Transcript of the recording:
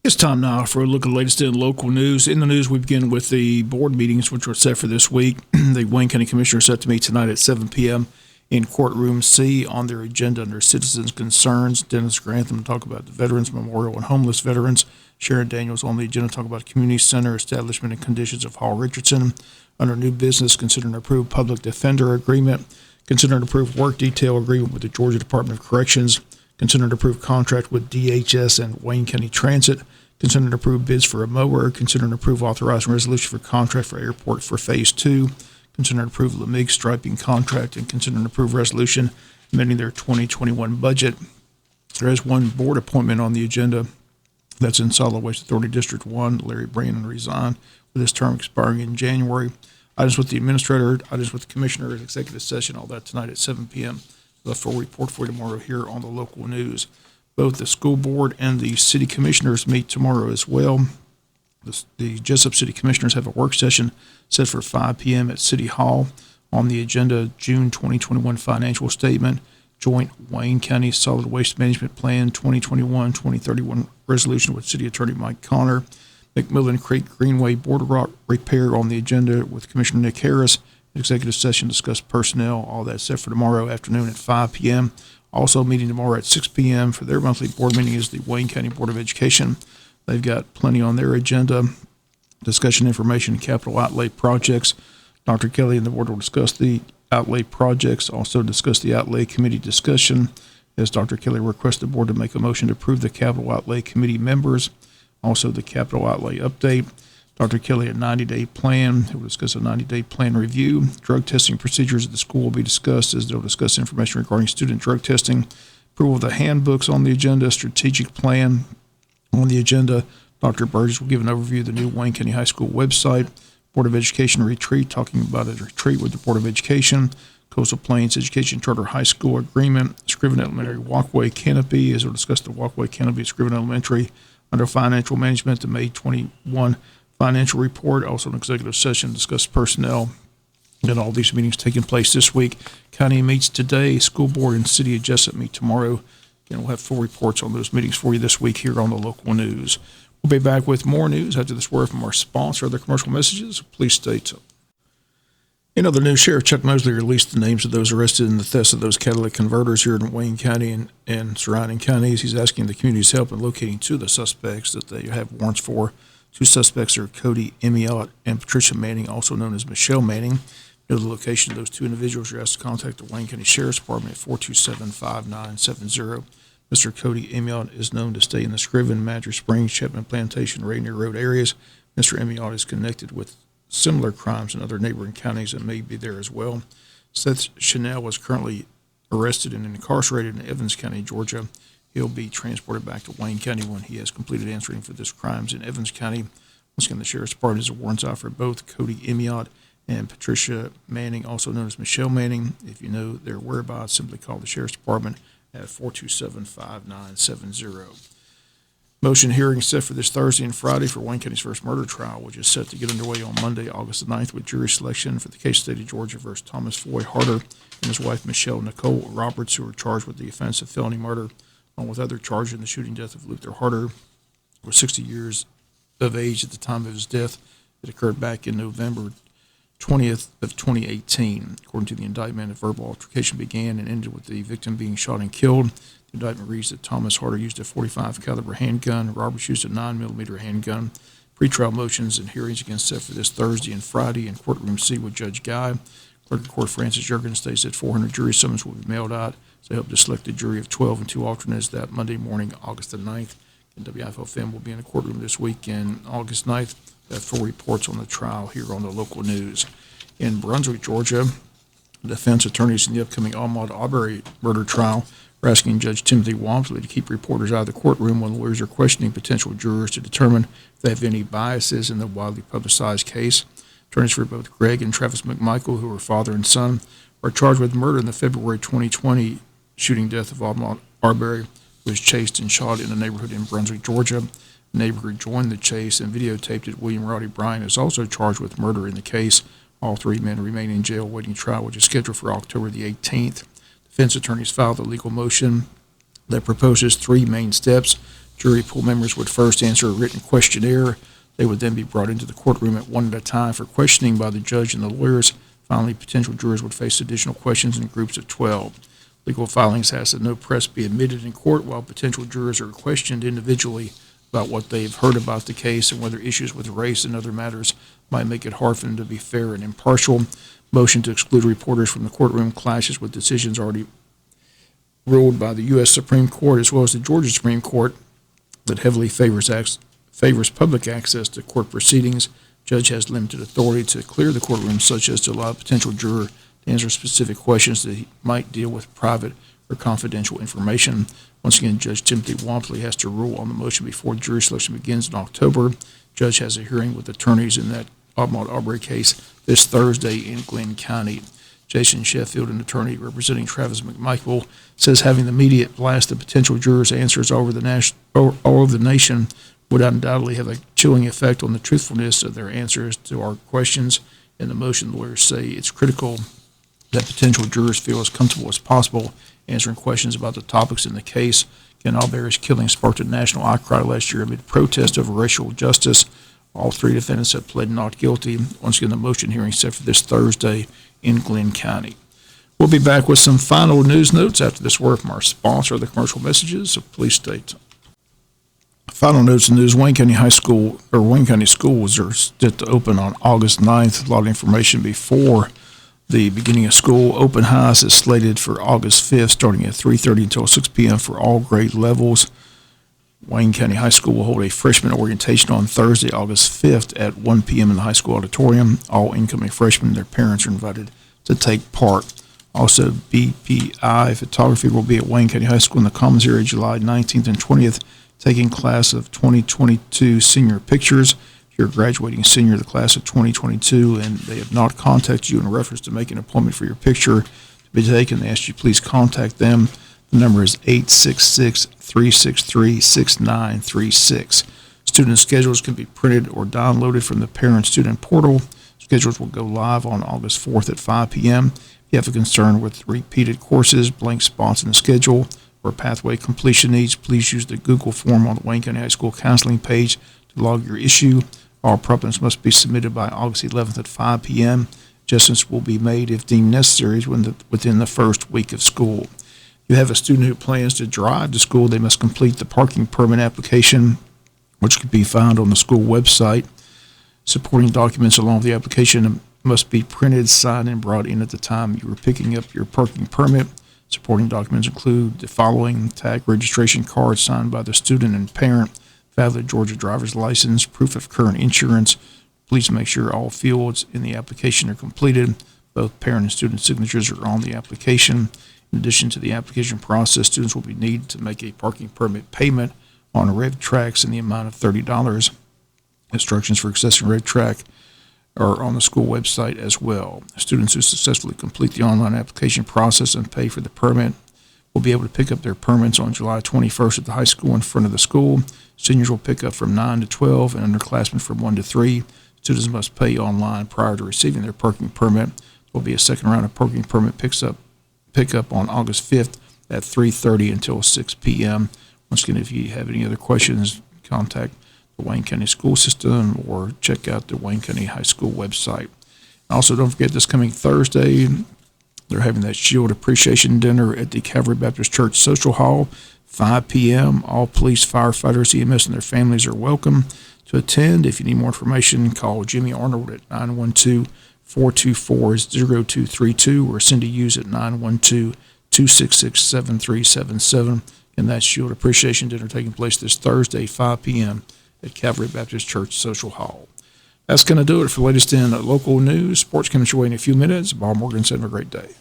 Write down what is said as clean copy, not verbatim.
It's time now for a look at the latest in local news. In the news, we begin with the board meetings, which are set for this week. The Wayne County Commissioners are set to meet tonight at 7 p.m. in Courtroom C. On their agenda under Citizens' Concerns, Dennis Grantham will talk about the Veterans Memorial and homeless veterans. Sharon Daniels on the agenda talk about Community Center establishment and conditions of Hall Richardson. Under New Business, consider an approved Public Defender Agreement. Consider an approved Work Detail Agreement with the Georgia Department of Corrections. Consider an approved contract with DHS and Wayne County Transit. Consider an approved bids for a mower. Consider an approved authorizing resolution for contract for airport for Phase 2. Consider an approved LeMig striping contract, and consider an approved resolution amending their 2021 budget. There is one board appointment on the agenda. That's in Solid Waste Authority District 1. Larry Brandon resigned with his term expiring in January. Items with the administrator, items with the commissioner, executive session, all that tonight at 7 p.m. The full report for you tomorrow here on the local news. Both the school board and the city commissioners meet tomorrow as well. The Jesup City Commissioners have a work session set for 5 p.m. at City Hall. On the agenda, June 2021 financial statement, joint Wayne County Solid Waste Management Plan 2021-2031 resolution with City Attorney Mike Connor. McMillan Creek Greenway border rock repair on the agenda with Commissioner Nick Harris. Executive session discuss personnel. All that set for tomorrow afternoon at 5 p.m. Also meeting tomorrow at 6 p.m. for their monthly board meeting is the Wayne County Board of Education. They've got plenty on their agenda. Discussion information, capital outlay projects. Dr. Kelly and the board will discuss the outlay projects, also discuss the outlay committee discussion. As Dr. Kelly requests the board to make a motion to approve the capital outlay committee members. Also the capital outlay update. Dr. Kelly, a 90-day plan. We'll discuss a 90-day plan review. Drug testing procedures at the school will be discussed as they'll discuss information regarding student drug testing. Approval of the handbooks on the agenda. Strategic plan on the agenda. Dr. Burgess will give an overview of the new Wayne County High School website. Board of Education retreat, talking about a retreat with the Board of Education. Coastal Plains Education Charter High School agreement. Scriven Elementary walkway canopy, as we'll discuss the walkway canopy at Scriven Elementary. Under financial management, the May 21 financial report, also an executive session, discuss personnel. And all these meetings taking place this week. County meets today. School board and city of Jesup meet tomorrow. Again, we'll have full reports on those meetings for you this week here on the local news. We'll be back with more news after this word from our sponsor. Other commercial messages, please stay tuned. In other news, Sheriff Chuck Mosley released the names of those arrested in the theft of those catalytic converters here in Wayne County and surrounding counties. He's asking the community's help in locating two of the suspects that they have warrants for. Two suspects are Cody Emiott and Patricia Manning, also known as Michelle Manning. You know the location of those two individuals. You're asked to contact the Wayne County Sheriff's Department at 427-5970. Mr. Cody Emiott is known to stay in the Scriven, Madrid Springs, Chapman Plantation, Rainier Road areas. Mr. Emiott is connected with similar crimes in other neighboring counties and may be there as well. Seth Chanel was currently arrested and incarcerated in Evans County, Georgia. He'll be transported back to Wayne County when he has completed answering for these crimes in Evans County. Once again, the Sheriff's Department has a warrants out for both Cody Emiott and Patricia Manning, also known as Michelle Manning. If you know their whereabouts, simply call the Sheriff's Department at 427-5970. Motion hearing set for this Thursday and Friday for Wayne County's first murder trial, which is set to get underway on Monday, August the 9th, with jury selection for the case of State of Georgia versus Thomas Foy Harder and his wife Michelle Nicole Roberts, who are charged with the offense of felony murder, along with other charges in the shooting death of Luther Harder, who was 60 years of age at the time of his death. It occurred back in November 20th of 2018. According to the indictment, a verbal altercation began and ended with the victim being shot and killed. The indictment reads that Thomas Harder used a .45 caliber handgun. Roberts used a 9mm handgun. Pretrial motions and hearings again set for this Thursday and Friday in Courtroom C with Judge Guy. Clerk of Court Francis Jurgens states that 400 jury summons will be mailed out to help to select a jury of 12 and 2 alternates that Monday morning, August the 9th. And WIFO Fam will be in the courtroom this week and August 9th. Have full reports on the trial here on the local news. In Brunswick, Georgia, defense attorneys in the upcoming Ahmaud Arbery murder trial are asking Judge Timothy Walmsley to keep reporters out of the courtroom when lawyers are questioning potential jurors to determine if they have any biases in the widely publicized case. Attorneys for both Greg and Travis McMichael, who are father and son, are charged with murder in the February 2020 shooting death of Ahmaud Arbery, who was chased and shot in a neighborhood in Brunswick, Georgia. A neighbor who joined the chase and videotaped it, William Roddy Bryan, is also charged with murder in the case. All three men remain in jail waiting trial, which is scheduled for October the 18th. Defense attorneys filed a legal motion that proposes three main steps Jury pool members would first answer a written questionnaire. They would then be brought into the courtroom one at a time for questioning by the judge and the lawyers. Finally, potential jurors would face additional questions in groups of 12. Legal filings ask that no press be admitted in court while potential jurors are questioned individually about what they've heard about the case and whether issues with race and other matters might make it hard for them to be fair and impartial. Motion to exclude reporters from the courtroom clashes with decisions already ruled by the U.S. Supreme Court as well as the Georgia Supreme Court that heavily favors public access to court proceedings. Judge has limited authority to clear the courtroom, such as to allow a potential juror to answer specific questions that he might deal with private or confidential information. Once again, Judge Timothy Wampley has to rule on the motion before jury selection begins in October. Judge has a hearing with attorneys in that Ahmaud Arbery case this Thursday in Glenn County. Jason Sheffield, an attorney representing Travis McMichael, says having the media blast the potential jurors' answers all over the nation would undoubtedly have a chilling effect on the truthfulness of their answers to our questions. In the motion, lawyers say it's critical that potential jurors feel as comfortable as possible answering questions about the topics in the case. Ken Arbery's killing sparked a national outcry last year amid protest over racial justice. All three defendants have pled not guilty. Once again, the motion hearing is set for this Thursday in Glenn County. We'll be back with some final news notes after this word from our sponsor, the commercial messages, so please stay tuned. Final notes in news: Wayne County schools are set to open on August 9th. A lot of information before the beginning of school. Open house is slated for August 5th, starting at 3:30 until 6 p.m. for all grade levels. Wayne County High School will hold a freshman orientation on Thursday, August 5th at 1 p.m. in the high school auditorium. All incoming freshmen and their parents are invited to take part. Also, BPI photography will be at Wayne County High School in the Commons area July 19th and 20th, taking class of 2022 senior pictures. If you're a graduating senior of the class of 2022 and they have not contacted you in reference to making an appointment for your picture to be taken, they ask you please contact them. The number is 866-363-6936. Student schedules can be printed or downloaded from the parent-student portal. Schedules will go live on August 4th at 5 p.m. If you have a concern with repeated courses, blank spots in the schedule, or pathway completion needs, please use the Google form on the Wayne County High School counseling page to log your issue. All problems must be submitted by August 11th at 5 p.m. Adjustments will be made if deemed necessary within the first week of school. If you have a student who plans to drive to school, they must complete the parking permit application, which can be found on the school website. Supporting documents along with the application must be printed, signed, and brought in at the time you are picking up your parking permit. Supporting documents include the following: tag registration card signed by the student and parent, valid Georgia driver's license, proof of current insurance. Please make sure all fields in the application are completed. Both parent and student signatures are on the application. In addition to the application process, students will be needed to make a parking permit payment on RevTrax in the amount of $30. Instructions for accessing RevTrax are on the school website as well. Students who successfully complete the online application process and pay for the permit will be able to pick up their permits on July 21st at the high school in front of the school. Seniors will pick up from 9 to 12 and underclassmen from 1 to 3. Students must pay online prior to receiving their parking permit. There will be a second round of parking permit pickup on August 5th at 3:30 until 6 p.m. Once again, if you have any other questions, contact the Wayne County School System or check out the Wayne County High School website. Also, don't forget this coming Thursday, they're having that Shield Appreciation Dinner at the Calvary Baptist Church Social Hall, 5 p.m. All police, firefighters, EMS, and their families are welcome to attend. If you need more information, call Jimmy Arnold at 912-424-0232 or Cindy Hughes at 912-266-7377. And that's Shield Appreciation Dinner taking place this Thursday, 5 p.m. at Calvary Baptist Church Social Hall. That's going to do it for the latest in local news. Sports coming your way in a few minutes. Bob Morgan said, have a great day.